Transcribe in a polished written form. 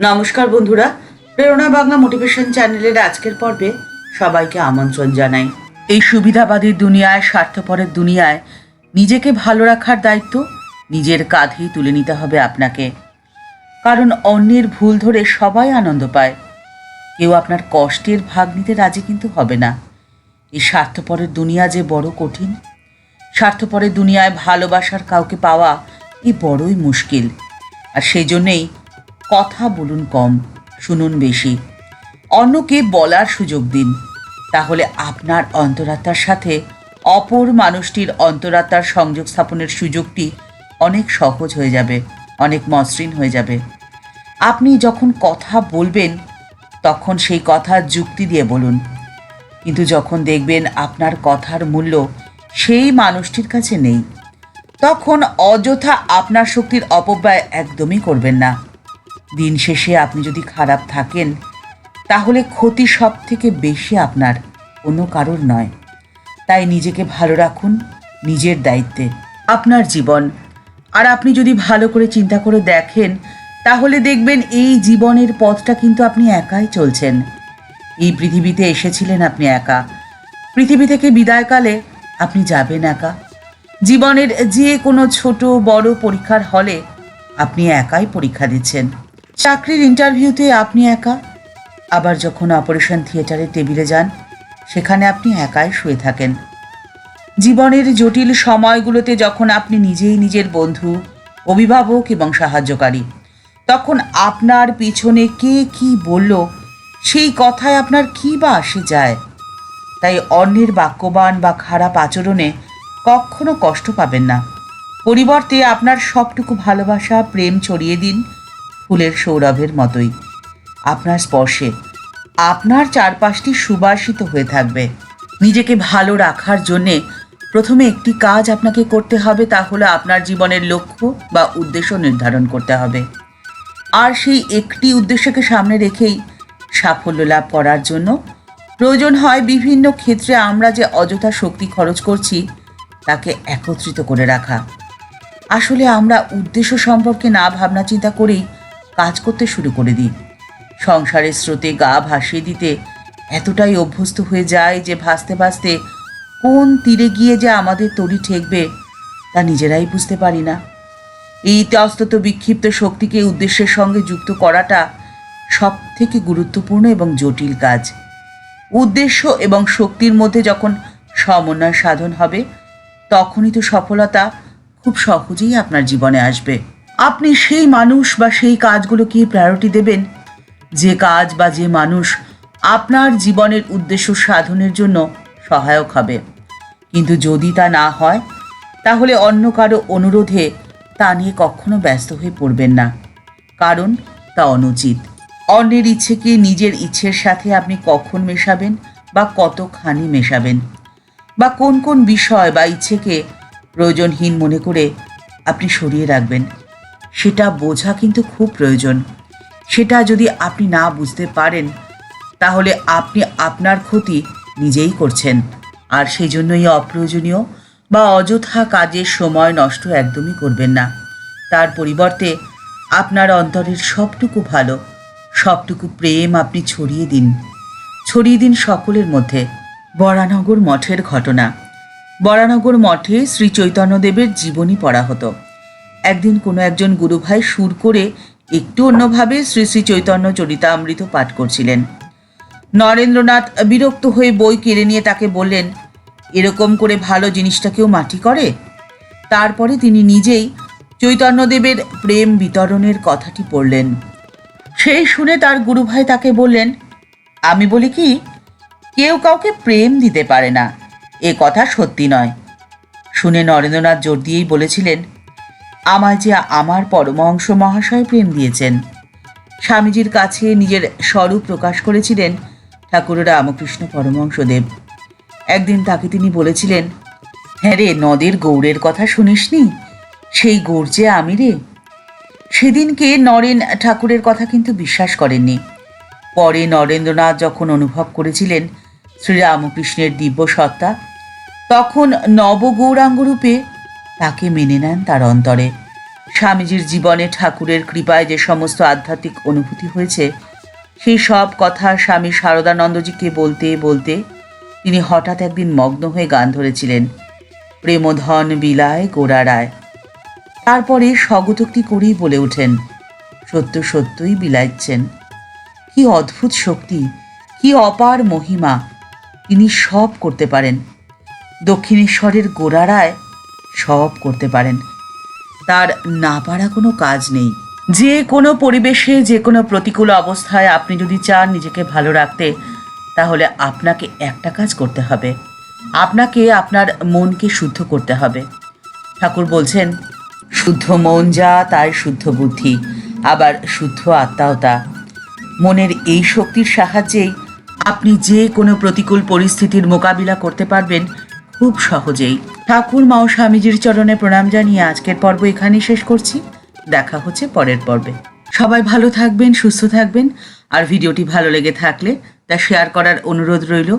নমস্কার বন্ধুরা, প্রেরণা বাংলা মোটিভেশন চ্যানেলের আজকের পর্বে সবাইকে আমন্ত্রণ জানাই। এই সুবিধাবাদী দুনিয়ায়, স্বার্থপরের দুনিয়ায় নিজেকে ভালো রাখার দায়িত্ব নিজের কাঁধেই তুলে নিতে হবে আপনাকে। কারণ অন্যের ভুল ধরে সবাই আনন্দ পায়, কেউ আপনার কষ্টের ভাগ নিতে রাজি কিন্তু হবে না। এই স্বার্থপরের দুনিয়া যে বড় কঠিন। স্বার্থপরের দুনিয়ায় ভালোবাসার কাউকে পাওয়া এই বড়ই মুশকিল। আর সেই জন্যেই কথা বলুন কম, শুনুন বেশি, অন্যকে বলার সুযোগ দিন। তাহলে আপনার অন্তরাত্মার সাথে অপর মানুষটির অন্তরাত্মার সংযোগ স্থাপনের সুযোগটি অনেক সহজ হয়ে যাবে, অনেক মসৃণ হয়ে যাবে। আপনি যখন কথা বলবেন তখন সেই কথা যুক্তি দিয়ে বলুন, কিন্তু যখন দেখবেন আপনার কথার মূল্য সেই মানুষটির কাছে নেই, তখন অযথা আপনার শক্তির অপব্যয় একদমই করবেন না। দিন শেষে আপনি যদি খারাপ থাকেন তাহলে ক্ষতি সব থেকে বেশি আপনার, অন্য কারোর নয়। তাই নিজেকে ভালো রাখুন, নিজের দায়িত্বে আপনার জীবন। আর আপনি যদি ভালো করে চিন্তা করে দেখেন তাহলে দেখবেন এই জীবনের পথটা কিন্তু আপনি একাই চলছেন। এই পৃথিবীতে এসেছিলেন আপনি একা, পৃথিবী থেকে বিদায়কালে আপনি যাবেন একা। জীবনের যে কোনো ছোট বড় পরীক্ষার হলে আপনি একাই পরীক্ষা দিচ্ছেন। চাকরির ইন্টারভিউতে আপনি একা, আবার যখন অপারেশন থিয়েটারের টেবিলে যান সেখানে আপনি একাই শুয়ে থাকেন। জীবনের জটিল সময়গুলোতে যখন আপনি নিজেই নিজের বন্ধু, অভিভাবক এবং সাহায্যকারী, তখন আপনার পিছনে কে কি বলল সেই কথায় আপনার কী বা আসে যায়। তাই অন্যের বাক্যবান বা খারাপ আচরণে কখনো কষ্ট পাবেন না। পরিবর্তে আপনার সবটুকু ভালোবাসা, প্রেম ছড়িয়ে দিন ফুলের সৌরভের মতোই। আপনার স্পর্শে আপনার চারপাশটি সুবাসিত হয়ে থাকবে। নিজেকে ভালো রাখার জন্যে প্রথমে একটি কাজ আপনাকে করতে হবে, তা হলো আপনার জীবনের লক্ষ্য বা উদ্দেশ্য নির্ধারণ করতে হবে। আর সেই একটি উদ্দেশ্যকে সামনে রেখেই সাফল্য লাভ করার জন্য প্রয়োজন হয় বিভিন্ন ক্ষেত্রে আমরা যে অযথা শক্তি খরচ করছি তাকে একত্রিত করে রাখা। আসলে আমরা উদ্দেশ্য সম্পর্কে না ভাবনা চিন্তা করেই কাজ করতে শুরু করে দিই। সংসারের স্রোতে গা ভাসিয়ে দিতে এতটাই অভ্যস্ত হয়ে যায় যে ভাসতে ভাসতে কোন তীরে গিয়ে যে আমাদের তরি ঠেকবে তা নিজেরাই বুঝতে পারি না। এই ইতস্তত বিক্ষিপ্ত শক্তিকে উদ্দেশ্যের সঙ্গে যুক্ত করাটা সব থেকে গুরুত্বপূর্ণ এবং জটিল কাজ। উদ্দেশ্য এবং শক্তির মধ্যে যখন সমন্বয় সাধন হবে তখনই তো সফলতা খুব সহজেই আপনার জীবনে আসবে। আপনি সেই মানুষ বা সেই কাজগুলোকে প্রায়োরিটি দেবেন যে কাজ বা যে মানুষ আপনার জীবনের উদ্দেশ্য সাধনের জন্য সহায়ক হবে। কিন্তু যদি তা না হয় তাহলে অন্য কারো অনুরোধে তা নিয়ে কখনো ব্যস্ত হয়ে পড়বেন না, কারণ তা অনুচিত। অন্যের ইচ্ছেকে নিজের ইচ্ছের সাথে আপনি কখন মেশাবেন বা কতখানি মেশাবেন, বা কোন কোন বিষয় বা ইচ্ছেকে প্রয়োজনহীন মনে করে আপনি সরিয়ে রাখবেন, সেটা বোঝা কিন্তু খুব প্রয়োজন। সেটা যদি আপনি না বুঝতে পারেন তাহলে আপনি আপনার ক্ষতি নিজেই করছেন। আর সেই জন্যই অপ্রয়োজনীয় বা অযথা কাজের সময় নষ্ট একদমই করবেন না। তার পরিবর্তে আপনার অন্তরের সবটুকু ভালো, সবটুকু প্রেম আপনি ছড়িয়ে দিন সকলের মধ্যে। বরানগর মঠের ঘটনা। বরানগর মঠে শ্রী চৈতন্যদেবের জীবনী পড়া হতো। একদিন কোনো একজন গুরুভাই সুর করে একটু অন্যভাবে শ্রী শ্রী চৈতন্য চরিতামৃত পাঠ করছিলেন। নরেন্দ্রনাথ বিরক্ত হয়ে বই কেড়ে নিয়ে তাকে বললেন, এরকম করে ভালো জিনিসটা কেউ মাটি করে? তারপরে তিনি নিজেই চৈতন্যদেবের প্রেম বিতরণের কথাটি পড়লেন। সেই শুনে তার গুরুভাই তাকে বললেন, আমি বলি কি, কেউ কাউকে প্রেম দিতে পারে না, এ কথা সত্যি নয়। শুনে নরেন্দ্রনাথ জোর দিয়েই বলেছিলেন, আমায় যে আমার পরমহংস মহাশয় প্রেম দিয়েছেন। স্বামীজির কাছে নিজের স্বরূপ প্রকাশ করেছিলেন ঠাকুর রামকৃষ্ণ পরমহংসদেব। একদিন তাকে তিনি বলেছিলেন, হ্যাঁ রে, নদের গৌড়ের কথা শুনিসনি? সেই গৌড় যে আমি রে। সেদিনকে নরেন ঠাকুরের কথা কিন্তু বিশ্বাস করেননি। পরে নরেন্দ্রনাথ যখন অনুভব করেছিলেন শ্রীরামকৃষ্ণের দিব্য সত্তা, তখন নবগৌরাঙ্গরূপে তাকে মেনে নেন তার অন্তরে। স্বামীজির জীবনে ঠাকুরের কৃপায় যে সমস্ত আধ্যাত্মিক অনুভূতি হয়েছে সেই সব কথা স্বামী শারদানন্দজিকে বলতে বলতে তিনি হঠাৎ একদিন মগ্ন হয়ে গান ধরেছিলেন, প্রেমধন বিলায় গোড়ারায়। তারপরে স্বগতোক্তি করেই বলে ওঠেন, সত্য সত্যই বিলাইচ্ছেন। কি অদ্ভুত শক্তি, কি অপার মহিমা! তিনি সব করতে পারেন। দক্ষিণেশ্বরের গোড়ারায় সব করতে পারেন। তার না পারা কোনো কাজ নেই। যে কোনো পরিবেশে, যে কোনো প্রতিকূল অবস্থায় আপনি যদি চান নিজেকে ভালো রাখতে, তাহলে আপনাকে একটা কাজ করতে হবে, আপনাকে আপনার মনকে শুদ্ধ করতে হবে। ঠাকুর বলছেন, শুদ্ধ মন যা তাই শুদ্ধ বুদ্ধি, আবার শুদ্ধ আত্মাও তা। মনের এই শক্তির সাহায্যেই আপনি যে কোনো প্রতিকূল পরিস্থিতির মোকাবিলা করতে পারবেন খুব সহজেই। ঠাকুর মা ও স্বামীজির চরণে প্রণাম জানিয়ে আজকের পর্ব এখানেই শেষ করছি। দেখা হচ্ছে পরের পর্বে। সবাই ভালো থাকবেন, সুস্থ থাকবেন। আর ভিডিওটি ভালো লেগে থাকলে তা শেয়ার করার অনুরোধ রইল।